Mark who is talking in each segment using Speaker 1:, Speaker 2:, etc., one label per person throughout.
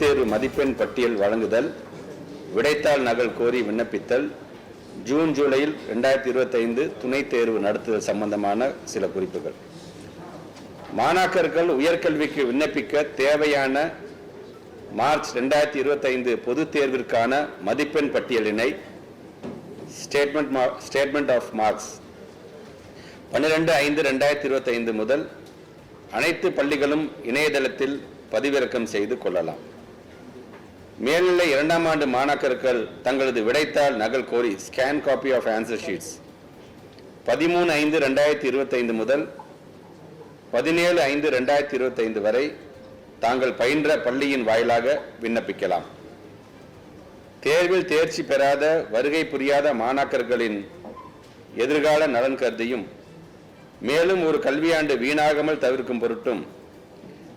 Speaker 1: தேர்வு மதிப்பெண் பட்டியல் வழங்குதல், விடைத்தாள் நகல் கோரி விண்ணப்பித்தல், ஜூன் ஜூலையில் 2025 துணைத் தேர்வு நடத்துதல் சம்பந்தமான சில குறிப்புகள். மாணாக்கர்கள் உயர்கல்விக்கு விண்ணப்பிக்க தேவையான மார்ச் 2025 பொதுத் தேர்விற்கான மதிப்பெண் பட்டியலினை ஸ்டேட்மெண்ட் ஆஃப் மார்க்ஸ் 12/5/2025 முதல் அனைத்து பள்ளிகளும் இணையதளத்தில் பதிவிறக்கம் செய்து கொள்ளலாம். மேல்நிலை 2ஆம் ஆண்டு மாணாக்கர்கள் தங்களது விடைத்தாள் நகல் கோரி scan copy of answer sheets 13/5/2025 முதல் 17/5/2025 வரை தாங்கள் பயின்ற பள்ளியின் வாயிலாக விண்ணப்பிக்கலாம். தேர்வில் தேர்ச்சி பெறாத வருகை புரியாத மாணாக்கர்களின் எதிர்கால நலன் கருதியும் மேலும் ஒரு கல்வியாண்டு வீணாகாமல் தவிர்க்கும் பொருட்டும்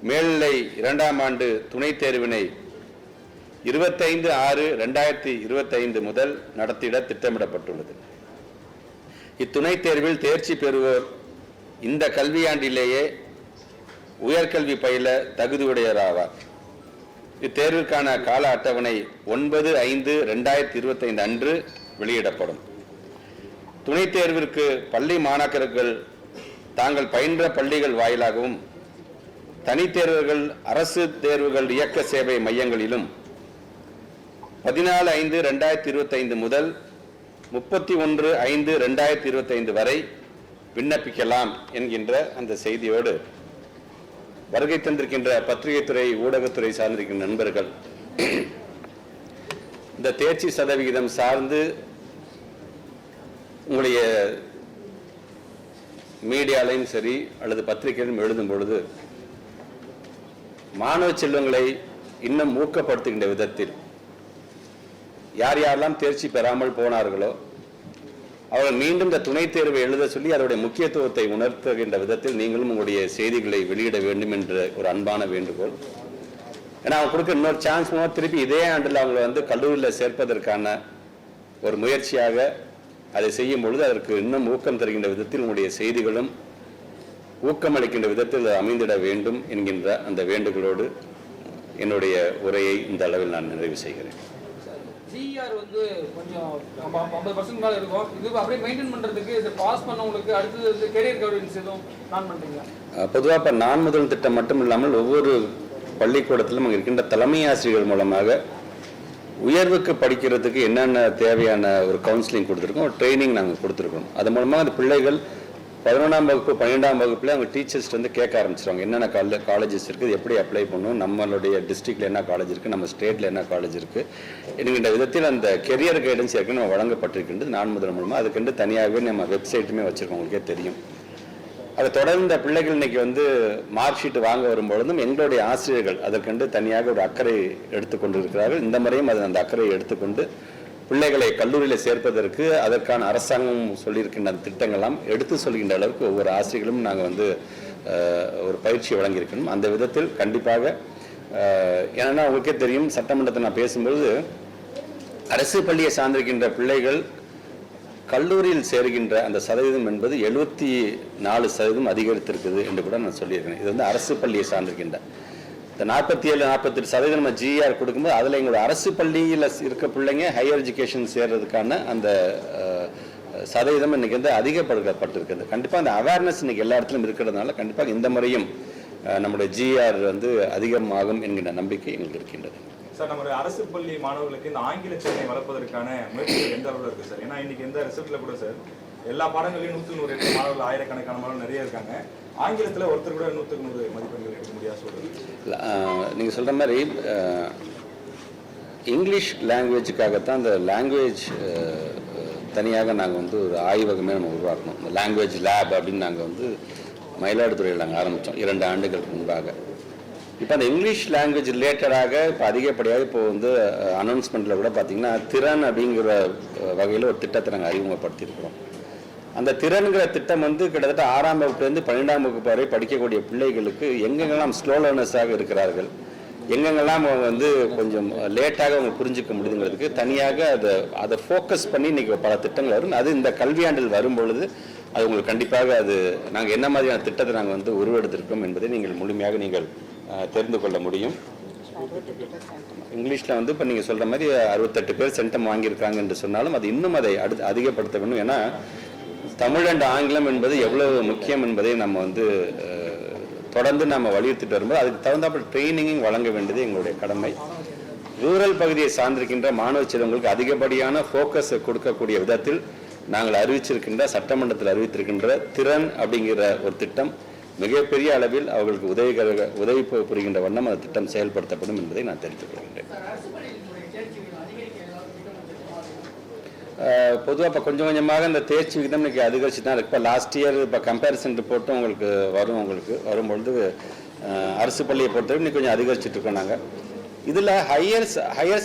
Speaker 1: மேல்நிலை 2ஆம் ஆண்டு துணைத் தேர்வினை 25/6/2025 முதல் நடத்திட திட்டமிடப்பட்டுள்ளது. இத்துணைத் தேர்வில் தேர்ச்சி பெறுவோர் இந்த கல்வியாண்டிலேயே உயர்கல்வி பயில தகுதியுடையராவார். இத்தேர்விற்கான கால அட்டவணை 9/5/2025 அன்று வெளியிடப்படும். துணைத் தேர்விற்கு பள்ளி மாணாக்கர்கள் தாங்கள் பயின்ற பள்ளிகள் வாயிலாகவும் தனித்தேர்வுகள் அரசு தேர்வுகள் இயக்க சேவை மையங்களிலும் 14/5/2025 முதல் 31/5/2025 வரை விண்ணப்பிக்கலாம் என்கின்ற அந்த செய்தியோடு வருகை தந்திருக்கின்ற பத்திரிகைத்துறை ஊடகத்துறை சார்ந்திருக்கின்ற நண்பர்கள் இந்த தேர்ச்சி சதவிகிதம் சார்ந்து உங்களுடைய மீடியாலையும் சரி அல்லது பத்திரிகையிலும் எழுதும் பொழுது மாணவ செல்வங்களை இன்னும் ஊக்கப்படுத்துகின்ற விதத்தில் யார் யாரெல்லாம் தேர்ச்சி பெறாமல் போனார்களோ அவர்கள் மீண்டும் இந்த துணைத் தேர்வை எழுத சொல்லி அதோடைய முக்கியத்துவத்தை உணர்த்துகின்ற விதத்தில் நீங்களும் உங்களுடைய செய்திகளை வெளியிட வேண்டும் என்ற ஒரு அன்பான வேண்டுகோள். ஏன்னா அவங்க கொடுக்க இன்னொரு சான்ஸ் மூலம் திருப்பி இதே ஆண்டில் அவங்களை கல்லூரியில் சேர்ப்பதற்கான ஒரு முயற்சியாக அதை செய்யும் பொழுது அதற்கு இன்னும் ஊக்கம் தருகின்ற விதத்தில் உங்களுடைய செய்திகளும் ஊக்கமளிக்கின்ற விதத்தில் அமைந்திட வேண்டும் என்கின்ற அந்த வேண்டுகோளோடு என்னுடைய உரையை இந்த அளவில் நான் நிறைவு செய்கிறேன்.
Speaker 2: ஜிஆர் கொஞ்சம் 50% மேல இருக்கும். இது அப்படியே மெயின்டைன் பண்றதுக்கு இது பாஸ் பண்ணவங்களுக்கு அடுத்து கெரியர் கவரேஜ் எதுவும் பிளான் பண்றீங்களா?
Speaker 1: பொதுவாக இப்போ நான் முதல் திட்டம் மட்டும் இல்லாமல் ஒவ்வொரு பள்ளிக்கூடத்திலும் அங்கே இருக்கின்ற தலைமை ஆசிரியர்கள் மூலமாக உயர்வுக்கு படிக்கிறதுக்கு என்னென்ன தேவையான ஒரு கவுன்சிலிங் கொடுத்துருக்கோம், ஒரு ட்ரைனிங் நாங்கள் கொடுத்துருக்கோம். அது மூலமாக அந்த பிள்ளைகள் 11ஆம் வகுப்பு 12ஆம் வகுப்புல அவங்க டீச்சர்ஸ் கேட்க ஆரம்பிச்சிருவாங்க என்னென்ன காலேஜஸ் இருக்குது, எப்படி அப்ளை பண்ணணும், நம்மளுடைய டிஸ்ட்ரிக்டில் என்ன காலேஜ் இருக்குது, நம்ம ஸ்டேட்டில் என்ன காலேஜ் இருக்குது என்கின்ற விதத்தில் அந்த கெரியர் கைடன்ஸ் ஏற்கனவே நம்ம வழங்கப்பட்டிருக்கின்றது நான் முதல் மூலமாக. அதுக்கென்று தனியாகவே நம்ம வெப்சைட்டுமே வச்சுருக்கோம், உங்களுக்கே தெரியும். அதை தொடர்ந்து பிள்ளைகள் இன்னைக்கு மார்க் ஷீட் வாங்க வரும்பொழுதும் எங்களுடைய ஆசிரியர்கள் அதற்கென்று தனியாக ஒரு அக்கறை எடுத்துக்கொண்டு இருக்கிறார்கள். இந்த முறையும் அந்த அக்கறையை எடுத்துக்கொண்டு பிள்ளைகளை கல்லூரியில் சேர்ப்பதற்கு அதற்கான அரசாங்கம் சொல்லியிருக்கின்ற அந்த திட்டங்கள்லாம் எடுத்து சொல்கின்ற அளவுக்கு ஒவ்வொரு ஆசிரியர்களும் நாங்கள் ஒரு பயிற்சி வழங்கியிருக்கணும். அந்த விதத்தில் கண்டிப்பாக ஏன்னா உங்களுக்கே தெரியும், சட்டமன்றத்தை நான் பேசும்பொழுது அரசு பள்ளியை சார்ந்திருக்கின்ற பிள்ளைகள் கல்லூரியில் சேருகின்ற அந்த சதவீதம் என்பது 74% அதிகரித்திருக்குது என்று கூட நான் சொல்லியிருக்கேன். இது அரசு பள்ளியை சார்ந்திருக்கின்ற இந்த 47-48% நம்ம ஜிஆர் கொடுக்கும்போது அதில் எங்களோட அரசு பள்ளியில் இருக்க பிள்ளைங்க ஹையர் எஜுகேஷன் சேர்றதுக்கான அந்த சதவீதம் இன்னைக்கு அதிகப்படுத்தப்பட்டிருக்குது. கண்டிப்பாக அந்த அவேர்னஸ் இன்னைக்கு எல்லா இடத்துலையும் இருக்கிறதுனால கண்டிப்பாக இந்த முறையும் நம்முடைய ஜிஆர் அதிகமாகும் என்கின்ற நம்பிக்கை எங்களுக்கு இருக்கின்றது.
Speaker 3: சார், நம்ம அரசு பள்ளி மாணவர்களுக்கு இந்த ஆங்கில திறனை வளர்ப்பதற்கான முயற்சிகள் எந்த அளவில் இருக்குது சார்? ஏன்னா இன்னைக்கு எந்த ரிசல்ட்டில் கூட சார் எல்லா பாடங்களையும் 100 மாணவர்கள் ஆயிரக்கணக்கான மாணவர்கள் நிறைய இருக்காங்க. ஆங்கிலத்தில் ஒருத்தர் கூட 100 மதிப்பெண்கள் எடுக்க முடியாது சொல்றது.
Speaker 1: நீங்கள் சொல்கிற மாதிரி இங்கிலீஷ் லாங்குவேஜுக்காகத்தான் இந்த லாங்குவேஜ் தனியாக நாங்கள் ஒரு ஆய்வகமே நம்ம உருவாக்கணும். இந்த லாங்குவேஜ் லேப் அப்படின்னு நாங்கள் மயிலாடுதுறையில் நாங்கள் ஆரம்பித்தோம் 2 ஆண்டுகளுக்கு முன்பாக. இப்போ அந்த இங்கிலீஷ் லாங்குவேஜ் ரிலேட்டடாக இப்போ அதிகப்படியாக இப்போ அனௌன்ஸ்மெண்ட்டில் கூட பார்த்திங்கன்னா திறன் அப்படிங்கிற வகையில் ஒரு திட்டத்தை நாங்கள் அறிமுகப்படுத்தியிருக்கிறோம். அந்த திறன்கிற திட்டம் கிட்டத்தட்ட 6ஆம் வகுப்புலேருந்து 12ஆம் வகுப்பு வரை படிக்கக்கூடிய பிள்ளைகளுக்கு எங்கெங்கெல்லாம் ஸ்லோ லேர்னர்ஸாக இருக்கிறார்கள், எங்கெங்கெல்லாம் அவங்க கொஞ்சம் லேட்டாக அவங்க புரிஞ்சிக்க முடியுங்கிறதுக்கு தனியாக அதை ஃபோக்கஸ் பண்ணி இன்றைக்கி பல திட்டங்கள் வரும். அது இந்த கல்வியாண்டில் வரும்பொழுது அது உங்களுக்கு கண்டிப்பாக நாங்கள் என்ன மாதிரியான திட்டத்தை நாங்கள் உருவெடுத்திருக்கோம் என்பதை நீங்கள் முழுமையாக தெரிந்து கொள்ள முடியும். இங்கிலீஷில் வந்து இப்போ நீங்கள் சொல்கிற மாதிரி 68 பேர் சென்டம் வாங்கியிருக்காங்க என்று சொன்னாலும் அது இன்னும் அதை அதிகப்படுத்த வேண்டும். ஏன்னா தமிழ் அண்ட் ஆங்கிலம் என்பது எவ்வளவு முக்கியம் என்பதை நம்ம வந்து தொடர்ந்து நம்ம வலியுறுத்திட்டு வரும்போது அதுக்கு தகுந்தாப்ப ட்ரைனிங்கும் வழங்க வேண்டியது எங்களுடைய கடமை. ரூரல் பகுதியை சார்ந்திருக்கின்ற மாணவ செல்வங்களுக்கு அதிகப்படியான ஃபோக்கஸை கொடுக்கக்கூடிய விதத்தில் நாங்கள் அறிவிச்சிருக்கின்ற சட்டமன்றத்தில் அறிவித்திருக்கின்ற திறன் அப்படிங்கிற ஒரு திட்டம் மிகப்பெரிய அளவில் அவர்களுக்கு உதவி புரிகின்ற வண்ணம் அந்த திட்டம் செயல்படுத்தப்படும் என்பதை நான் தெரிவித்துக் கொள்கின்றேன். பொதுவாக இப்போ கொஞ்சம் கொஞ்சமாக இந்த தேர்ச்சி விகிதம் இன்னைக்கு அதிகரிச்சு தான் இருக்கு. இப்போ லாஸ்ட் இயர் இப்போ கம்பேரிசன் ரிப்போர்ட்டும் உங்களுக்கு வரும்பொழுது அரசு பள்ளியை பொறுத்தவரை இன்னைக்கு கொஞ்சம் அதிகரிச்சுட்டு இருக்கோம் நாங்கள். இதில் ஹையர்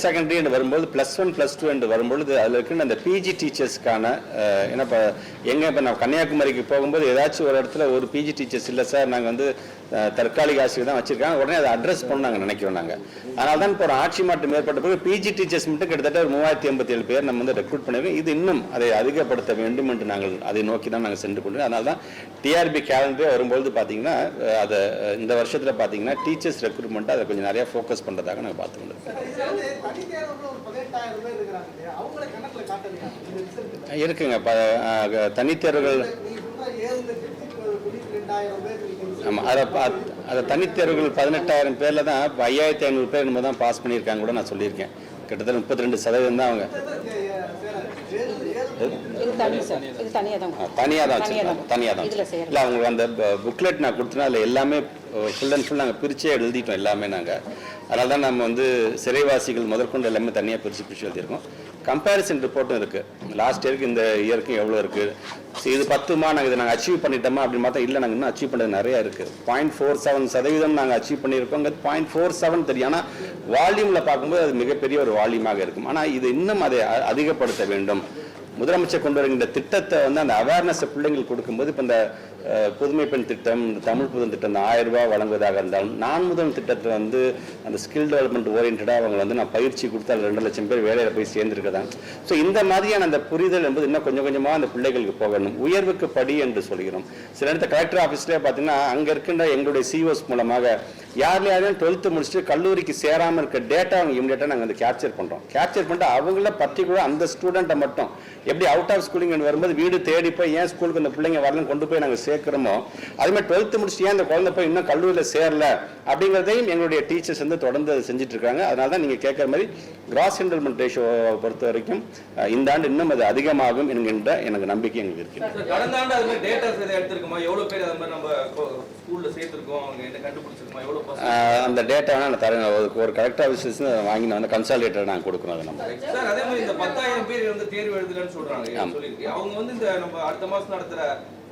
Speaker 1: செகண்டரி என்று வரும்போது +1 +2 என்று வரும்பொழுது அதில் இருக்கின்ற அந்த பிஜி டீச்சர்ஸ்க்கான ஏன்னா இப்போ நான் கன்னியாகுமரிக்கு போகும்போது ஏதாச்சும் ஒரு இடத்துல ஒரு பிஜி டீச்சர்ஸ் இல்லை சார், நாங்கள் வந்து தற்காலிக ஆசிரியர் தான் வச்சிருக்காங்க, உடனே அதை அட்ரஸ் பண்ண நாங்கள் நினைக்கிறோம். நாங்கள் அதனால தான் இப்போ ஒரு ஆட்சி மாற்றம் ஏற்பட்ட பிறகு பிஜி டீச்சர்ஸ் மட்டும் கிட்டத்தட்ட ஒரு 3087 பேர் நம்ம வந்து ரெக்ரூட் பண்ணிருக்கோம். இது இன்னும் அதை அதிகப்படுத்த வேண்டும் என்று நாங்கள் அதை நோக்கி தான் நாங்கள் சென்று கொண்டு, அதனால தான் டிஆர்பி கேலண்டரே வரும்பொழுது பார்த்தீங்கன்னா அதை இந்த வருஷத்தில் பார்த்தீங்கன்னா டீச்சர்ஸ் ரெக்ரூட்மெண்ட்டை அதை கொஞ்சம் நிறையா ஃபோக்கஸ் பண்ணுறதாக நாங்கள் பார்த்துக்கொண்டு இருக்குங்க. தனித்தேர்வுகள் ஆமாம், அதை தனித்தேர்வுகள் 18,000 பேரில் தான் இப்போ 5,500 பேர் நம்ம தான் பாஸ் பண்ணியிருக்காங்க கூட நான் சொல்லியிருக்கேன். கிட்டத்தட்ட 32% தான் அவங்க தனியாக தான் இல்லை. அவங்களுக்கு அந்த புக்லெட் நான் கொடுத்தனா அதில் எல்லாமே ஃபுல் அண்ட் ஃபுல் நாங்கள் பிரிச்சே எழுதிட்டோம் எல்லாமே நாங்கள். அதனால தான் நம்ம வந்து சிறைவாசிகள் முதற்கொண்டு எல்லாமே தனியாக பிரித்து எழுதியிருக்கோம். கம்பேரிசன் ரிப்போர்ட்டும் இருக்குது. லாஸ்ட் இயருக்கு இந்த இயருக்கும் எவ்வளோ இருக்குது, இது 10மா நாங்கள் நாங்கள் அச்சீவ் பண்ணிட்டோமா அப்படின்னு பார்த்தா இல்லை, நாங்கள் இன்னும் அச்சீவ் பண்ணுறது நிறையா இருக்குது. 0.47% நாங்கள் அச்சீவ் பண்ணியிருக்கோம். 0.47 தெரியும். ஆனால் வால்யூமில் பார்க்கும்போது அது மிகப்பெரிய ஒரு வால்யூமாக இருக்கும். ஆனால் இது இன்னும் அதை அதிகப்படுத்த வேண்டும். முதலமைச்சர் கொண்டு வருகின்ற திட்டத்தை வந்து அந்த அவேர்னஸை பிள்ளைங்களுக்கு கொடுக்கும்போது இப்போ இந்த புதுமை பெண் திட்டம், இந்த தமிழ் புதன் திட்டம், இந்த 1000 ரூபாய் வழங்குவதாக இருந்தாலும் நான் முதல் திட்டத்தில் வந்து அந்த ஸ்கில் டெவலப்மெண்ட் ஓரியன்டாக அவங்க வந்து நான் பயிற்சி கொடுத்து அதில் 2 லட்சம் பேர் வேலையில் போய் சேர்ந்துருக்கதான். ஸோ இந்த மாதிரியான அந்த புரிதல் என்பது இன்னும் கொஞ்சம் கொஞ்சமாக அந்த பிள்ளைகளுக்கு போகணும். உயர்வுக்கு படி என்று சொல்கிறோம். சில இடத்துல கலெக்டர் ஆஃபீஸ்லேயே பார்த்தீங்கன்னா அங்கே இருக்கின்ற எங்களுடைய சிஓஸ் மூலமாக யாரையும் 12th முடிச்சுட்டு கல்லூரிக்கு சேராமல் இருக்க டேட்டா அவங்க இமீடியட்டாக நாங்கள் வந்து கேப்சர் பண்ணிட்டு அவங்கள பர்டிகுலர் அந்த ஸ்டூடெண்ட்டை மட்டும் எப்படி அவுட் ஆஃப் ஸ்கூலிங் வரும்போது வீடு தேடி போய் ஏன் ஸ்கூலுக்கு அந்த பிள்ளைங்க வரலாம் கொண்டு போய் நாங்கள் சேர்க்கிறோமோ அதுமாதிரி 12th முடிச்சுட்டு ஏன் அந்த குழந்தை போய் இன்னும் கல்லூரியில் சேரல அப்படிங்கிறதையும் எங்களுடைய டீச்சர்ஸ் வந்து தொடர்ந்து செஞ்சுட்டு இருக்காங்க. அதனால தான் நீங்கள் கேட்குற மாதிரி கிராஸ் என்ரோல்மெண்ட் ரேஷியோவை பொறுத்த வரைக்கும் இந்த ஆண்டு இன்னும் அது அதிகமாகும் என்கின்ற எனக்கு நம்பிக்கை எங்களுக்கு இருக்கிறது.
Speaker 4: கடந்த ஆண்டு அது மாதிரி டேட்டாஸ் எதை எடுத்துருக்குமா, எவ்வளோ பேர் அது மாதிரி நம்ம ஸ்கூலில் சேர்த்துருக்கோம், அவங்க என்ன கண்டுபிடிச்சிருக்கோம், எவ்வளோ
Speaker 1: அந்த டேட்டா நான் தரேன். ஒரு கலெக்டர் ஆஃபீஸஸ் வாங்கி நான் வந்து கன்சாலிடேட்டர் நாங்கள் கொடுக்குறோம். அதை நம்ம
Speaker 4: சார் அதே மாதிரி இந்த 10,000 பேர் வந்து தேர்வு எழுதலன்னு சொல்றாங்க. அவங்க வந்து இந்த நம்ம அடுத்த மாசம் நடத்துற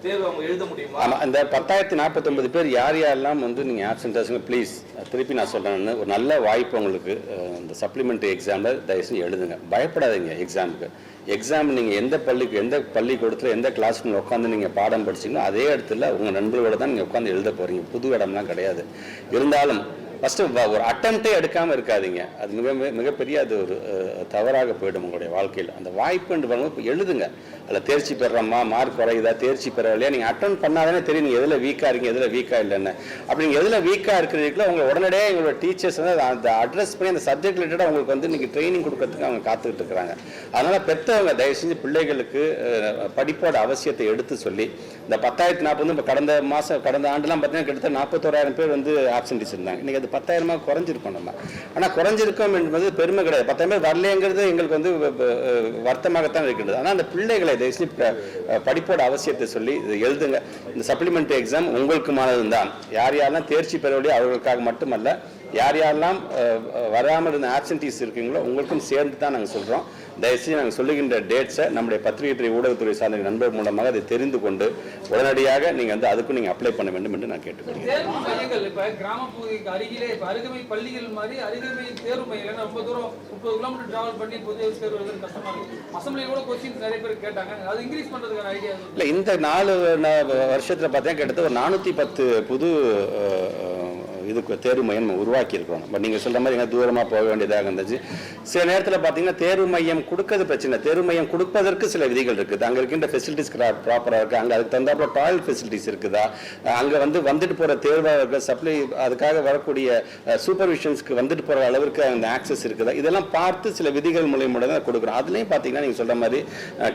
Speaker 4: தேர்வு அவங்க எழுத முடியுமா?
Speaker 1: ஆமாம், இந்த 10,049 பேர் யாரெல்லாம் வந்து நீங்கள் ஆப்சென்ட் ப்ளீஸ் திருப்பி நான் சொல்கிறேன்னு ஒரு நல்ல வாய்ப்பு உங்களுக்கு. இந்த சப்ளிமெண்ட்ரி எக்ஸாமில் தயவுசெய்து எழுதுங்க, பயப்படாதீங்க. எக்ஸாம் நீங்கள் எந்த பள்ளிக்கூடத்தில் எந்த கிளாஸ் உட்காந்து நீங்கள் பாடம் படிச்சிங்களோ அதே இடத்துல உங்கள் நண்பர்களோட தான் நீங்கள் உட்காந்து எழுத போகிறீங்க. புது இடம்லாம் கிடையாது. இருந்தாலும் ஃபஸ்ட்டு ஒரு அட்டெம்ப்டே எடுக்காமல் இருக்காதீங்க. அது மிகப்பெரிய அது ஒரு தவறாக போயிடும் உங்களுடைய வாழ்க்கையில். அந்த வாய்ப்புன்னு பாருங்கள், இப்போ எழுதுங்க. அதில் தேர்ச்சி பெறோமா, மார்க் குறையுதா, தேர்ச்சி பெறவில்லையா, நீங்கள் அட்டன் பண்ணாதானே தெரியும் நீங்கள் எதில் வீக்காக இருக்கீங்க, எதில் வீக்காக இல்லைன்னு. அப்படி நீங்கள் எதில் வீக்காக இருக்கிறீங்களோ உங்களை உடனடியாக எங்களோட டீச்சர்ஸ் வந்து அந்த அட்ரஸ் பண்ணி அந்த சப்ஜெக்ட் ரிலேட்டடாக உங்களுக்கு வந்து இன்றைக்கி ட்ரைனிங் கொடுக்கறதுக்கு அவங்க காத்துக்கிட்டு இருக்கிறாங்க. அதனால் பெற்றவங்க தயவு செஞ்சு பிள்ளைகளுக்கு படிப்போட அவசியத்தை எடுத்து சொல்லி இந்த 10,040 இப்போ கடந்த ஆண்டுலாம் பார்த்தீங்கன்னா கிட்டத்தட்ட 41,000 பேர் வந்து ஆப்சன்டீஸ் இருந்தாங்க. இன்றைக்கி அது 10,000 குறைஞ்சிருக்கோம் நம்ம. ஆனால் குறைஞ்சிருக்கோம் என்பது பெருமை கிடையாது. 10,000 பேர் வரலைங்கிறது எங்களுக்கு வந்து வருத்தமாகத்தான் இருக்கின்றது. ஆனால் அந்த பிள்ளைகளை படிப்போட அவசியத்தை சொல்லி எழுதுங்க. இந்த சப்ளிமெண்ட்ரி எக்ஸாம் உங்களுக்குமானது தான். யாரெல்லாம் தேர்ச்சி பெறவில்லையோ அவர்களுக்காக மட்டுமல்ல, யாரெல்லாம் வராமல் இருந்த ஆப்சன்டீஸ் இருக்கீங்களோ உங்களுக்கும் சேர்ந்து தான் நாங்கள் சொல்கிறோம். தயவுசெய்து நாங்கள் சொல்லுகின்ற டேட்ஸை நம்முடைய பத்திரிகை ஊடகத்துறை சார்ந்த நண்பர் மூலமாக அதை தெரிந்து கொண்டு உடனடியாக நீங்கள் வந்து அதுக்கும் நீங்கள் அப்ளை பண்ண வேண்டும் என்று நான் கேட்டுக்கொள்கிறேன்.
Speaker 2: தேர்வு மையங்கள் இப்போ கிராமப்பகுதிக்கு அருகிலே இப்போ அருகமை பள்ளிகள் மாதிரி அருகமை தேர்வு மையங்கள் ரொம்ப தூரம் 30 கிலோமீட்டர் டிராவல் பண்ணி பொது தேர்வு எழுதுறது கஷ்டமாக இருக்குது. அசம்பிளியில் கூட கொஸ்டின்ஸ் நிறைய பேர் கேட்டாங்க. அது இன்க்ரீஸ் பண்ணுறதுக்கான ஐடியா
Speaker 1: இல்லை. இந்த 4 வருஷத்தில் பார்த்தீங்கன்னா கிட்டத்தட்ட ஒரு 410 புது இதுக்கு தேர்வு மையம் உருவாக்கி இருக்கிறோம். பட் நீங்கள் சொல்கிற மாதிரி எங்கே தூரமாக போக வேண்டியதாக இருந்துச்சு. சில நேரத்தில் பார்த்தீங்கன்னா தேர்வு மையம் கொடுக்கறது பிரச்சனை, தேர்வு மையம் கொடுப்பதற்கு சில விதிகள் இருக்குது. அங்கே இருக்கின்ற ஃபெசிலிட்டிஸ் ப்ராப்பராக இருக்குது, அங்கே அதுக்கு தந்தாப்புல டாய்லெட் ஃபெசிலிட்டிஸ் இருக்குதா, அங்கே வந்துட்டு போகிற தேர்வாளர்கள் சப்ளை அதுக்காக வரக்கூடிய சூப்பர்விஷன்ஸ்க்கு வந்துட்டு போகிற அளவிற்கு அந்த ஆக்சஸ் இருக்குதா, இதெல்லாம் பார்த்து சில விதிகள் மூலியமாக தான் கொடுக்குறோம். அதுலேயும் பார்த்தீங்கன்னா நீங்கள் சொல்கிற மாதிரி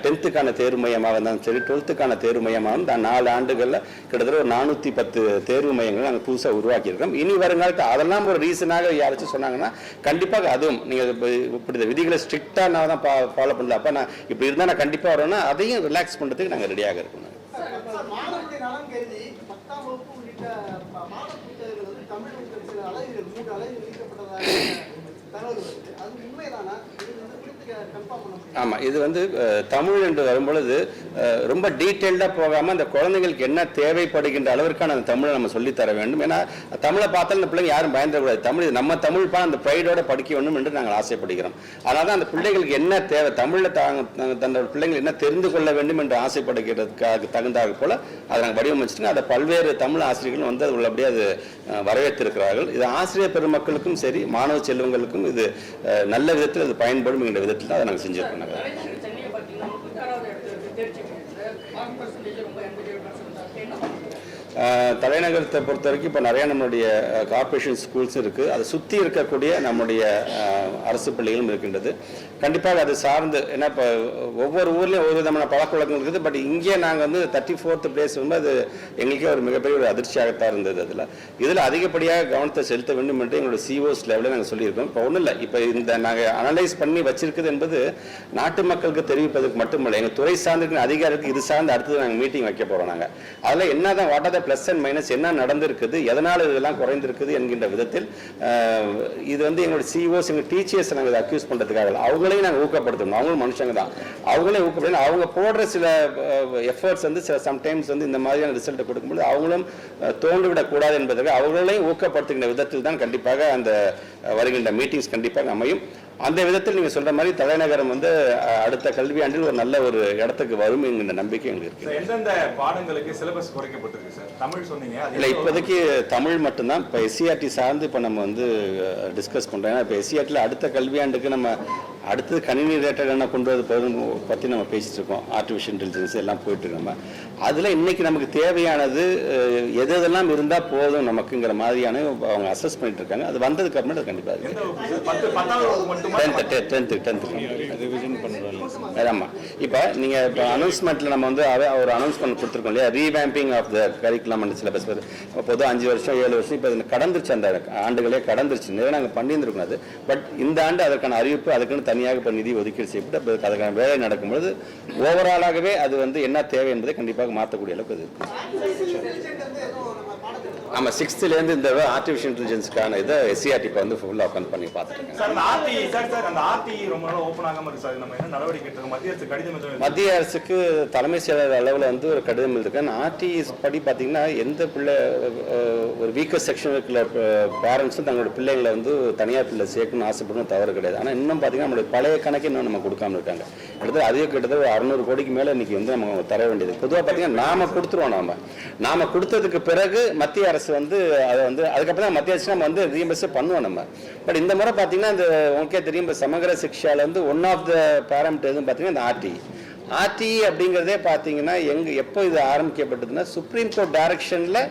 Speaker 1: 10th தேர்வு மையமாக இருந்தாலும் சரி, 12th தேர்வு மையமாக இந்த 4 ஆண்டுகளில் கிட்டத்தட்ட ஒரு 410 தேர்வு மையங்கள் நாங்கள் புதுசாக உருவாக்கியிருக்கோம். இனி வருங்காலத்தில் அதெல்லாம் ஒரு ரீசனாக யாராச்சும் சொன்னாங்கன்னா கண்டிப்பாக அதுவும் நீங்கள் இப்படி இந்த விதிகளை ஸ்ட்ரிக்டாக நான் தான் ஃபாலோ பண்ணல, அப்போ நான் இப்படி இருந்தால் நான் கண்டிப்பாக வரேன்னா அதையும் ரிலாக்ஸ் பண்ணுறதுக்கு நாங்கள் ரெடியாக இருக்கணும்.
Speaker 5: மாணவர்களுடைய நலன் கருதி 10ஆம் வகுப்பு உள்ளிட்ட மாணவ புத்தகங்கள் வந்து தமிழ் சில அலகுகள் 3 அலகுகள் நீக்கப்பட்டதாக தகவல் வருது. அது உண்மைதானா?
Speaker 1: ஆமாம், இது தமிழ் என்று வரும்பொழுது ரொம்ப டீட்டெயில்டாக போகாமல் அந்த குழந்தைங்களுக்கு என்ன தேவைப்படுகின்ற அளவிற்கான அந்த தமிழை நம்ம சொல்லித்தர வேண்டும். ஏன்னா தமிழை பார்த்தாலும் இந்த பிள்ளைங்க யாரும் பயந்துடக்கூடாது, தமிழ் நம்ம தமிழ் அந்த ப்ரைடோட படிக்க வேண்டும் என்று நாங்கள் ஆசைப்படுகிறோம். அதனால தான் அந்த பிள்ளைகளுக்கு என்ன தேவை, தமிழில் தன்னோட பிள்ளைங்கள் என்ன தெரிந்து கொள்ள வேண்டும் என்று ஆசைப்படுகிறதுக்காக தகுந்தாக போல அதை நாங்கள் வடிவமைச்சிட்டு அதை பல்வேறு தமிழ் ஆசிரியர்கள் அது உள்ளபடியே அது வரவேற்றிருக்கிறார்கள். இது ஆசிரியர் பெருமக்களுக்கும் சரி, மாணவ செல்வங்களுக்கும் இது நல்ல விதத்தில் அது பயன்படும் என்ற விதத்தில் தான் அதை நாங்கள் செஞ்சுருக்கோம். தலைநகரத்தை பொறுத்த வரைக்கும் இப்போ நிறையா நம்மளுடைய கார்பரேஷன் ஸ்கூல்ஸ் இருக்குது, அதை சுற்றி இருக்கக்கூடிய நம்முடைய அரசு பள்ளிகளும் இருக்கின்றது. கண்டிப்பாக அது சார்ந்து, ஏன்னா இப்போ ஒவ்வொரு ஊர்லேயும் ஒவ்வொரு விதமான பழக்க வழக்கம் இருக்குது. பட் இங்கே நாங்கள் 34th பிளேஸ் அது எங்களுக்கே ஒரு மிகப்பெரிய ஒரு அதிர்ச்சியாகத்தான் இருந்தது. இதில் அதிகப்படியாக கவனத்தை செலுத்த வேண்டும் என்று எங்களோட சிஓஸ் லெவலில் நாங்கள் சொல்லியிருக்கோம். இப்போ ஒன்றும் இல்லை, இப்போ இந்த நாங்கள் அனலைஸ் பண்ணி வச்சிருக்குது என்பது நாட்டு மக்களுக்கு தெரிவிப்பதற்கு மட்டுமல்ல, எங்கள் துறை சார்ந்திருக்கிற அதிகாரிகளுக்கு இது சார்ந்து அடுத்தது நாங்கள் மீட்டிங் வைக்க போகிறோம். நாங்கள் அதில் என்ன தான் what are the plus and minus, என்ன நடந்திருக்குது, எதனால் இதெல்லாம் குறைந்திருக்குது என்கின்ற விதத்தில் இது எங்களோட சிஓஸ் எங்கள் டீச்சர்ஸ் நாங்கள் இதை அக்யூஸ் பண்ணுறதுக்காக அவங்களையும் நாங்கள் ஊக்கப்படுத்தணும். அவங்களும் மனுஷங்க தான், அவங்களையும் ஊக்கப்படுத்தணும். அவங்க போடுற சில எஃபர்ட்ஸ் சில சம்டைம்ஸ் இந்த மாதிரியான ரிசல்ட்டை கொடுக்கும்போது அவங்களும் தோன்றிவிடக்கூடாது என்பதற்கு அவங்களையும் ஊக்கப்படுத்துகின்ற விதத்தில் தான் கண்டிப்பாக அந்த வருகின்ற மீட்டிங்ஸ் கண்டிப்பாக அமையும். அந்த விதத்தில் நீங்கள் சொல்ற மாதிரி தலைநகரம் அடுத்த கல்வியாண்டில் ஒரு நல்ல ஒரு இடத்துக்கு வரும் என்கிற நம்பிக்கை எங்களுக்கு இருக்கு.
Speaker 3: எந்தெந்த பாடங்களுக்கு சிலபஸ் குறைக்கப்பட்டிருக்கு சார்? தமிழ் சொன்னீங்க,
Speaker 1: இல்லை இப்போதைக்கு தமிழ் மட்டும்தான். இப்போ எஸ்சிஆர்டி சார்ந்து இப்போ நம்ம டிஸ்கஸ் பண்ணுறோம். ஏன்னா இப்போ எஸ்சிஆர்டியில் அடுத்த கல்வியாண்டுக்கு நம்ம அடுத்தது கணினி ரிலேட்டட் என்ன கொண்டு வரது பற்றி நம்ம பேசிட்டு இருக்கோம். ஆர்டிஃபிஷியல் இன்டெலிஜென்ஸ் எல்லாம் போயிட்டு இருக்கோம். நம்ம அதில் இன்னைக்கு நமக்கு தேவையானது எதெல்லாம் இருந்தால் போதும் நமக்குங்கிற மாதிரியான அவங்க அசஸ் பண்ணிட்டு இருக்காங்க. அது வந்ததுக்கு அப்புறம் அது கண்டிப்பாக 10th ரிவிஷன் பண்ணுறோம். ஆமாம், இப்போ நீங்கள் இப்போ அனௌன்ஸ்மெண்ட்டில் நம்ம ஒரு அனௌன்ஸ்மெண்ட் கொடுத்துருக்கோம் இல்லையா, revamping of the curriculum and syllabus. பொதுவாக 5 வருஷம் 7 வருஷம் இப்போ கடந்துருச்சு, அந்த ஆண்டுகளே கடந்துருச்சு, நிறைய நாங்கள் பண்ணியிருந்துருக்கோம். அது பட் இந்த ஆண்டு அதற்கான அறிவிப்பு அதுக்குன்னு தனியாக இப்போ நிதி ஒதுக்கீடு செய்யப்பட்டு அதுக்கான வேலை நடக்கும்போது ஓவராலாகவே அது என்ன தேவை என்பதை கண்டிப்பாக மாற்றக்கூடிய அளவுக்கு அது இருக்கும். ஆமாம், 6th இந்த ஆர்டிஃபிஷியல் இன்டெலிஜென்ஸ்க்கான இதை எஸ்சிஆர்டி இப்போ ஃபுல்லாக உட்காந்து பண்ணி பார்த்துருக்கேன். மத்திய அரசுக்கு தலைமை செயலர் அளவில் ஒரு கடிதம் எழுதிருக்கேன். ஆர்டிஇ படி பார்த்தீங்கன்னா எந்த பிள்ளை ஒரு வீக்கர் செக்ஷன் இருக்கிற பேரண்ட்ஸும் தங்களோட பிள்ளைங்களை தனியார் பிள்ளை சேர்க்கணும்னு ஆசைப்படணும், தவறு கிடையாது. ஆனால் இன்னும் பார்த்தீங்கன்னா நம்மளுடைய பழைய கணக்கு இன்னும் நம்ம கொடுக்காம இருக்காங்க. கிட்டத்தட்ட 600 கோடிக்கு மேலே இன்னைக்கு நம்ம தர வேண்டியது. பொதுவாக பார்த்தீங்கன்னா நாம கொடுத்துருவோம். நாம கொடுத்ததுக்கு பிறகு மத்திய அரசு அதை அதுக்கப்புறம் தான் மத்திய அரசு நம்ம ரீஎம்பர்ஸ் பண்ணுவோம் நம்ம. பட் இந்த முறை பார்த்தீங்கன்னா இந்த உங்களுக்கே தெரியும், இப்போ சமகர சிக்ஷால ஒன் ஆஃப் த பேராமீட்டர் எதுவும் பார்த்தீங்கன்னா இந்த ஆர்டிஇ அப்படிங்கிறதே பார்த்தீங்கன்னா எப்போ இது ஆரம்பிக்கப்பட்டதுன்னா சுப்ரீம் கோர்ட் டைரக்ஷனில்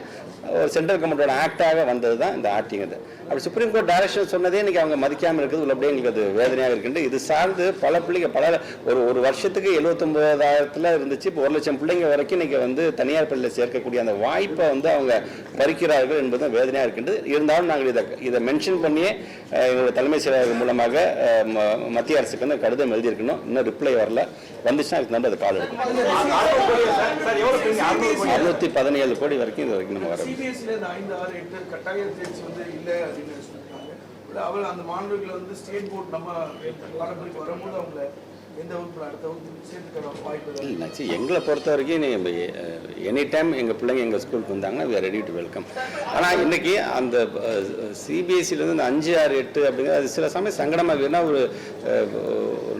Speaker 1: ஒரு சென்ட்ரல் கவர்மெண்டோட ஆக்டாக வந்தது தான் இந்த ஆர்டிங்கிறது. அப்படி சுப்ரீம் கோர்ட் டைரக்ஷன் சொன்னதே இன்னைக்கு அவங்க மதிக்காமல் இருக்குது. உள்ளபடியே எங்களுக்கு அது வேதனையாக இருக்கின்றது. இது சார்ந்து பல பிள்ளைங்க ஒரு வருஷத்துக்கு 79,000 இருந்துச்சு, இப்போ 1,00,000 பிள்ளைங்க வரைக்கும் இன்னைக்கு தனியார் பள்ளியில் சேர்க்கக்கூடிய அந்த வாய்ப்பை அவங்க பறிக்கிறார்கள் என்பது வேதனையாக இருக்கின்றது. இருந்தாலும் நாங்கள் இதை மென்ஷன் பண்ணியே எங்களோட தலைமை செயலாளர் மூலமாக மத்திய அரசுக்கு கடிதம் எழுதியிருக்கணும். இன்னும் ரிப்ளை வரல, வந்துச்சுன்னா அதுக்கு நம்ப அது கால் எடுக்கும். 617 கோடி வரைக்கும் இது வரைக்கும் நம்ம வரோம்.
Speaker 5: அவள் அந்த மாணவர்களை ஸ்டேட் போர்ட் நம்ம பாடப்பிரிவுக்கு வரும்போது அவங்கள எந்த வகுப்புல அடுத்த வகுப்பு சேர்த்துக்கிற வாய்ப்பு
Speaker 1: இல்லை எங்களை பொறுத்த வரைக்கும் எனி டைம் எங்கள் பிள்ளைங்க எங்கள் ஸ்கூலுக்கு வந்தாங்கன்னா we are ready to welcome. ஆனால் இன்றைக்கி அந்த சிபிஎஸ்சிலேருந்து இந்த 5, 6, 8 அப்படிங்கிறது அது சில சமயம் சங்கடமாக இருக்குன்னா ஒரு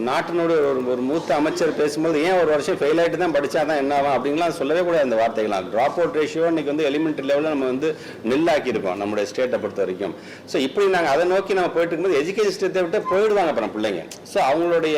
Speaker 1: நாட்டினோட ஒரு மூத்த அமைச்சர் பேசும்போது ஏன் ஒரு வருஷம் ஃபெயில் ஆகிட்டு தான் படித்தா தான் என்ன ஆகும் அப்படின்லாம் சொல்லவே கூடாது. அந்த வார்த்தைகள்லாம் ட்ராப் அவுட் ரேஷியோ இன்றைக்கி வந்து எலிமெண்ட்ரி லெவலில் நம்ம வந்து நெல்லாக்கியிருக்கோம் நம்மளுடைய ஸ்டேட்டை பொறுத்த வரைக்கும். ஸோ இப்படி நாங்கள் அதை நோக்கி நம்ம போயிட்டு இருக்கும்போது எஜுகேஷன் ஸ்டேட்டை விட்டு போயிடுவாங்க அப்புறம் பிள்ளைங்க. ஸோ அவங்களுடைய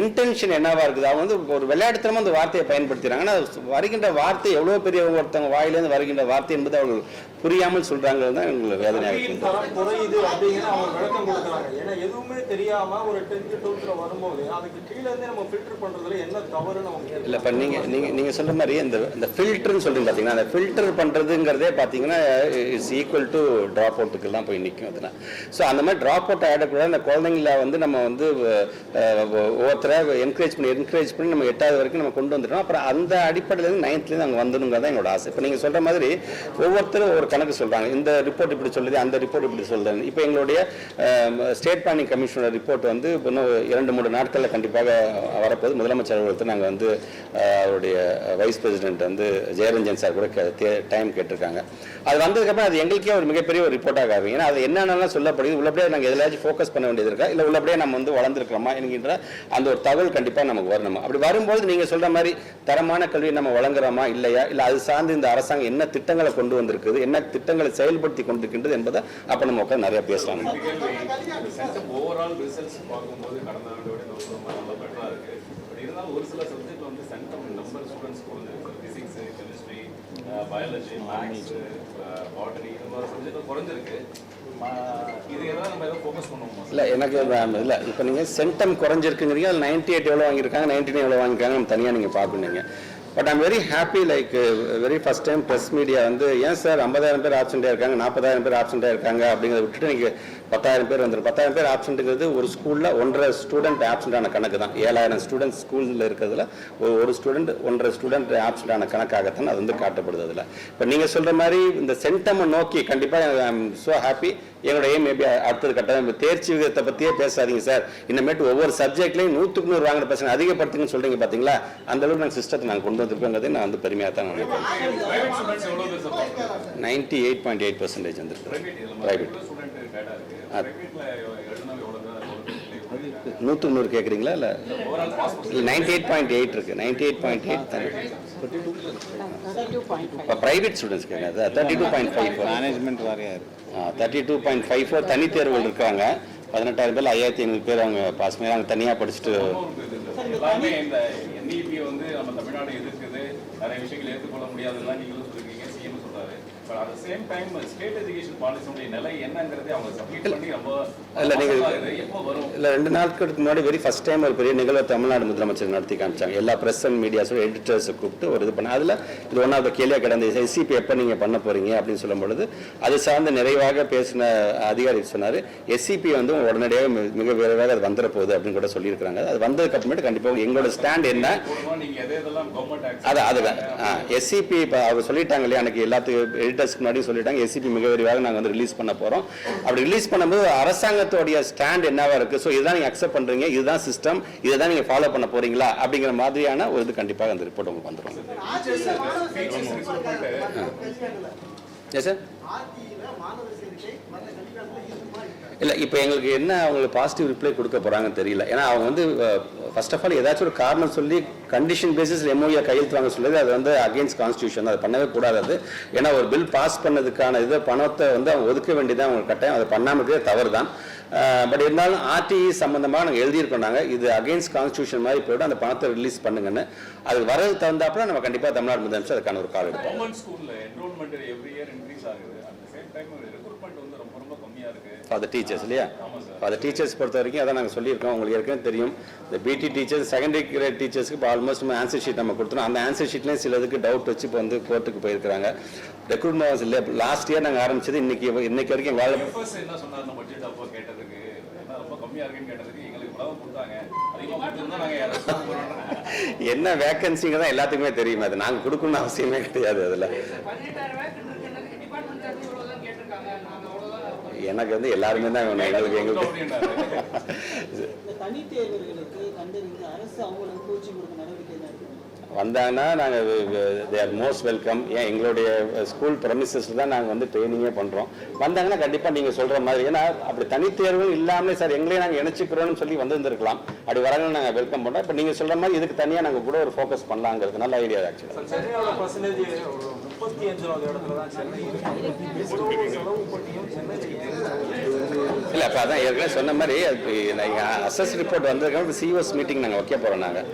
Speaker 1: இன்டென்ஷன் என்னவா இருக்குது, அவங்க வந்து ஒரு விளையாட்டுத்தனமாக அந்த வார்த்தையை பயன்படுத்துகிறாங்க. ஆனால் வருகின்ற வார்த்தை எவ்வளோ பெரிய ஒருத்தவங்க வாயிலேருந்து வருகின்ற வார்த்தை என்பது அவர்கள் புரியாமல் சொல்றாங்கிறது தான் எங்களுக்கு வேதனையாக இருக்குது.
Speaker 6: குறையுது அப்படிங்கிற அவங்க விளக்கம் கொடுக்குறாங்க. ஏன்னா எதுவுமே தெரியாம ஒரு 10th 12th வரும்போது அதுக்கு கீழே இருந்து நம்ம ஃபில்டர் பண்றதுல என்ன தவறுன்னு அவங்க
Speaker 1: இல்லை. இப்போ நீங்கள் சொல்ற மாதிரி இந்த ஃபில்டர்னு சொல்றீங்க பார்த்தீங்கன்னா, அந்த ஃபில்டர் பண்ணுறதுங்கிறதே பார்த்தீங்கன்னா இட்ஸ் ஈக்குவல் டு ட்ராப் அவுட்டுக்கெல்லாம் போய் நிற்கும். அதெல்லாம் ஸோ அந்த மாதிரி ட்ராப் அவுட் ஆகிடக்கூடாது. அந்த குழந்தைங்கள வந்து நம்ம வந்து ஒவ்வொருத்தராக என்கரேஜ் பண்ணி நம்ம 8வது வரைக்கும் நம்ம கொண்டு வந்துட்டோம். அப்புறம் அந்த அடிப்படையிலேருந்து 9th அங்கே வந்துடுங்கிறத எங்களோட ஆசை. இப்போ நீங்கள் சொல்கிற மாதிரி ஒவ்வொருத்தரும் ஒரு கணக்கு சொல்கிறாங்க. இந்த ரிப்போர்ட் இப்படி சொல்லுது, அந்த ரிப்போர்ட் இப்படி சொல்லுது. இப்போ எங்களுடைய ஸ்டேட் பிளானிங் கமிஷனோட ரிப்போர்ட் வந்து இன்னும் 2-3 நாட்களில் கண்டிப்பாக வரப்போது. முதலமைச்சர் அலுவலகத்தில் நாங்கள் வந்து அவருடைய வைஸ் பிரசிடென்ட் வந்து ஜெயரஞ்சன் சார் கூட டைம் கேட்டிருக்காங்க. அது வந்ததுக்கப்புறம் அது எங்களுக்கே ஒரு மிகப்பெரிய ஒரு ரிப்போர்ட்டாக ஆகும். ஏன்னா அது என்னென்னலாம் சொல்லப்படுது, உள்ளபடியே நாங்கள் எதிலாச்சும் ஃபோக்கஸ் பண்ண வேண்டியது இருக்கா, இல்லை உள்ளபடியே நம்ம வந்து வளர்ந்துருக்கிறோமா என்கின்ற அந்த ஒரு தகவல் கண்டிப்பாக நமக்கு வரணும். அப்படி வரும்போது நீங்கள் சொல்கிற மாதிரி தரமான கல்வியை நம்ம வழங்குறோமா இல்லையா, இல்லை அது சார்ந்து இந்த அரசாங்கம் என்ன திட்டங்களை கொண்டு வந்திருக்குது, என்ன திட்டங்களை செயல்படுத்தி கொண்டிருக்கின்றது என்பதை அப்போ நம்ம உட்காந்து நிறைய பேசலாம்.
Speaker 7: ஓவரால் ரிசல்ட்ஸ் பார்க்கும்போது கடந்த ஆண்டோட நல்லா பெட்டராக இருக்கு. பட் இருந்தாலும் ஒரு சில சப்ஜெக்ட் வந்து சென்டம் நம்பர் ஸ்டூடெண்ட்ஸ் குறைஞ்சிருக்கு. Physics, chemistry, biology, maths, botany இந்த மாதிரி சப்ஜெக்ட் குறைஞ்சிருக்கு. இது எதாவது நம்ம எதாவது ஃபோக்கஸ் பண்ணுவோமா? இல்லை
Speaker 1: எனக்கு இல்லை. இப்போ நீங்கள் சென்டம் குறைஞ்சிருக்குங்கிறீங்க, அதில் 98 எவ்வளோ வாங்கியிருக்காங்க, 99 எவ்வளோ வாங்கியிருக்காங்க நம்ம தனியாக நீங்கள் பார்க்கணுங்க. But I'm very happy like very first time press media வந்து ஏன் சார் 50,000 பேர் ஆப்சென்ட்டாக இருக்காங்க, 40,000 பேர் ஆப்சென்ட்டாக இருக்காங்க அப்படிங்கிறத விட்டுட்டு நீங்கள் 10,000 பேர் வந்துடும். 10,000 பேர் ஆப்சென்ட்டுங்கிறது ஒரு ஸ்கூலில் 1.5 ஸ்டூடெண்ட் ஆப்சென்டான கணக்கு தான். 7,000 ஸ்டூடெண்ட்ஸ் ஸ்கூலில் இருக்கிறதுல ஒரு ஸ்டூடெண்ட் 1.5 ஸ்டூடெண்ட் ஆப்சென்டான கணக்காகத்தான் அது வந்து காட்டப்படுது. அதில் இப்போ நீங்கள் சொல்கிற மாதிரி இந்த சென்டம் நோக்கி கண்டிப்பாக ஐ எம் ஸோ ஹாப்பி. எங்களோட எய்ம் மேபி அடுத்தது கட்டாயம் தேர்ச்சி விகிதத்தை பற்றியே பேசாதீங்க சார், இனிமேட்டு ஒவ்வொரு சப்ஜெக்ட்லையும் 100க்கு 100 வாங்குற பசங்க அதிகப்படுத்துங்கன்னு சொல்கிறீங்க பார்த்தீங்களா, அந்த அளவுக்கு நாங்கள் சிஸ்டத்தை நாங்கள் கொண்டு வந்திருக்கோங்கிறதை நான் வந்து பெருமையாக தான் நினைக்கிறேன். 98.8% வந்திருக்கு ப்ரைவேட். 100க்கு 100 கேட்குறீங்களா இல்லை 98.8 இருக்குது. 98.8 தானே இப்போ ப்ரைவேட் ஸ்டூடெண்ட்ஸ் கேட்குறது. 32.54 மேனேஜ்மெண்ட் வாரியார் 32.54 தனித்தேர்வுகள் இருக்காங்க. 18,000 பேர் 5,500 பேர் அவங்க பாஸ் பண்ணி அவங்க தனியாக படிச்சுட்டு
Speaker 7: எல்லாமே இந்த என்இபி வந்து நம்ம தமிழ்நாடு எதிர்க்குது, நிறைய விஷயங்கள் ஏற்றுக்கொள்ள முடியாதுலாம் நீங்களும் சொல்லிருக்கீங்க, சிஎம் சொல்றாரு. But at the same time state education பாலிசியோட நிலை என்னங்கிறதே அவங்க சப்மிட் பண்ணி ரொம்ப
Speaker 1: இல்லை நீங்கள்
Speaker 7: எப்போ வரும்?
Speaker 1: இல்லை 2 நாட்களுக்கு முன்னாடி வெரி ஃபர்ஸ்ட் டைம் ஒரு பெரிய நிகழ்வை தமிழ்நாடு முதலமைச்சர் நடத்தி காமிச்சாங்க. எல்லா ப்ரெஸ் அண்ட் மீடியாஸோட எடிட்டர்ஸை கூப்பிட்டு ஒரு இது பண்ண அதில் இது ஒன்றாவது கேள்வியாக கிடந்த எஸ்சிபி எப்போ நீங்கள் பண்ண போகிறீங்க அப்படின்னு சொல்லும் பொழுது அது சார்ந்து நிறைவாக பேசின அதிகாரி சொன்னார், எஸ்சிபி வந்து உடனடியாக மிக விரைவாக அது வந்துட போகுது அப்படின்னு கூட சொல்லியிருக்கிறாங்க. அது வந்ததுக்கு அப்புறமேட்டு கண்டிப்பாக எங்களோட ஸ்டாண்ட் என்ன அதுதான் எஸ்சிபி இப்போ அவங்க சொல்லிட்டாங்க இல்லையா, எனக்கு எல்லாத்துக்கும் எடிட்டர்ஸ்க்கு முன்னாடி சொல்லிட்டாங்க எஸ்சிபி மிக விரைவாக நாங்கள் வந்து ரிலீஸ் பண்ண போகிறோம். அப்படி ரிலீஸ் பண்ணும்போது அரசாங்கத்தோடைய ஸ்டாண்ட் என்னவா இருக்குது, ஸோ இதுதான் நீங்கள் அக்செப்ட் பண்ணுறீங்க, இதுதான் சிஸ்டம், இதை தான் நீங்கள் ஃபாலோ பண்ண போகிறீங்களா அப்படிங்கிற மாதிரியான ஒரு இது கண்டிப்பாக அந்த ரிப்போர்ட் உங்களுக்கு வந்துடும். Yes sir. இல்லை இப்போ எங்களுக்கு என்ன அவங்களுக்கு பாசிட்டிவ் ரிப்ளை கொடுக்க போகிறாங்கன்னு தெரியல. ஏன்னா அவங்க வந்து ஃபர்ஸ்ட் ஆஃப் ஆல் ஏதாச்சும் ஒரு காரணம் சொல்லி கண்டிஷன் பேசிஸில் எம்ஓஏ கையெழுத்து வாங்க சொல்லுது, அது வந்து அகெயின்ஸ்ட் கான்ஸ்டியூஷன், அது பண்ணவே கூடாது. அது ஏன்னா ஒரு பில் பாஸ் பண்ணதுக்கான இதை பணத்தை வந்து அவங்க ஒதுக்க வேண்டியதான் அவங்க கட்டாயம், அதை பண்ணாமலே தவறு தான். பட் இருந்தாலும் ஆர்டிஇ சம்பந்தமாக நாங்கள் எழுதியிருக்கோம், நாங்கள் இது அகெயின்ஸ்ட் கான்ஸ்டியூஷன் மாதிரி போய்ட்டு அந்த பணத்தை ரிலீஸ் பண்ணுங்கன்னு. அது வரது தகுந்தாப்புல நம்ம கண்டிப்பாக தமிழ்நாடு முதலமைச்சர் அதுக்கான ஒரு கால் எடுப்போம். For the teachers இல்லையா, for the teachers பொறுத்த வரைக்கும் அதான் நாங்கள் சொல்லியிருக்கோம். உங்களுக்கு ஏற்கனவே தெரியும், இந்த பிடி டீச்சர்ஸ் செகண்டரி கிரேட் டீச்சர்ஸ்க்கு இப்போ ஆல்மோஸ்ட் நம்ம ஆன்சர் ஷீட் நம்ம கொடுத்துரும். அந்த ஆன்சர் ஷீட்லேயும் சிலதுக்கு டவுட் வச்சு இப்போ வந்து கோர்ட்டுக்கு போயிருக்கிறாங்க. ரெக்ரூட்மெண்ட் இல்லை, லாஸ்ட் இயர் நாங்கள் ஆரம்பிச்சது இன்னைக்கு வரைக்கும் வேலை
Speaker 7: என்ன சொன்னார் பட்ஜெட் அப்போ கேட்டதுக்கு ரொம்ப கம்மியாக இருக்குன்னு கேட்டதுக்கு எங்களுக்கு உணவு கொடுத்தாங்க, அதிகமாக நாங்கள்
Speaker 1: என்ன வேக்கன்சிங்க தான் எல்லாத்துக்குமே தெரியும், அது நாங்கள் கொடுக்கணும்னு அவசியமே கிடையாது. அதில் எனக்கு வந்து எல்லாருமே தான் வேணும். எங்களுக்கு
Speaker 8: இந்த தனி தேர்வர்களுக்கு கண்டறிந்து அரசு அவங்களுக்கு கோச்சிங் கொடுக்க நடவடிக்கை தான் இருக்கு.
Speaker 1: வந்தாங்கன்னா நாங்கள் தே ஆர் மோஸ்ட் வெல்கம். ஏன் எங்களுடைய ஸ்கூல் ப்ரெமிசஸில் தான் நாங்கள் வந்து ட்ரைனிங்கே பண்ணுறோம். வந்தாங்கன்னா கண்டிப்பாக நீங்கள் சொல்கிற மாதிரி, ஏன்னா அப்படி தனித்தேர்வுகள் இல்லாமலே சார் எங்களே நாங்கள் இணைச்சிக்கிறோன்னு சொல்லி வந்திருந்துருக்கலாம். அப்படி வரவங்க நாங்கள் வெல்கம் பண்ணுறோம். இப்போ நீங்கள் சொல்கிற மாதிரி இதுக்கு தனியாக நாங்கள் கூட ஒரு ஃபோக்கஸ் பண்ணலாங்கிறது நல்ல ஐடியா ஆக்சுவலாக.
Speaker 6: சென்னையோட பர்சன்டேஜ் ஒரு 35வது இடத்துல தான் சென்னை இருக்கு. செலவு பட்டியும் சென்னையில்
Speaker 1: இல்லை அப்போ அதான் ஏற்கனவே சொன்ன மாதிரி அசஸ் ரிப்போர்ட் வந்ததுக்காக சிஓஎஸ் மீட்டிங் நாங்கள் வைக்க போகிறோம். நாங்கள்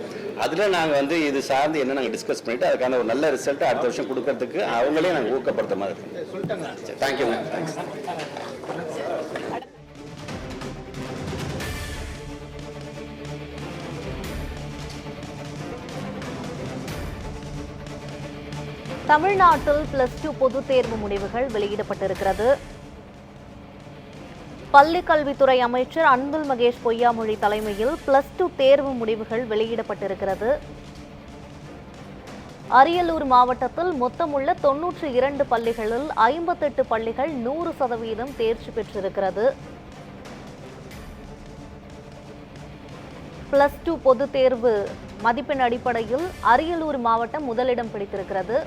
Speaker 1: அதில் நாங்கள் வந்து இது சார்ந்து என்ன நாங்கள் டிஸ்கஸ் பண்ணிவிட்டு அதுக்கான ஒரு நல்ல ரிசல்ட்டை அடுத்த வருஷம் கொடுக்கறதுக்கு அவங்களே நாங்கள் ஊக்கப்படுத்த மாதிரி இருக்கோம். Thank you ma'am. தேங்க்ஸ்.
Speaker 9: தமிழ்நாட்டில் +2 பொதுத் தேர்வு முடிவுகள் வெளியிடப்பட்டிருக்கிறது. பள்ளிக்கல்வித்துறை அமைச்சர் அன்பில் மகேஷ் பொய்யாமொழி தலைமையில் +2 தேர்வு முடிவுகள் வெளியிடப்பட்டிருக்கிறது. அரியலூர் மாவட்டத்தில் மொத்தமுள்ள 92 பள்ளிகளில் 58 பள்ளிகள் 100% தேர்ச்சி பெற்றிருக்கிறது. +2 பொதுத் தேர்வு மதிப்பெண் அடிப்படையில் அரியலூர் மாவட்டம் முதலிடம் பிடித்திருக்கிறது.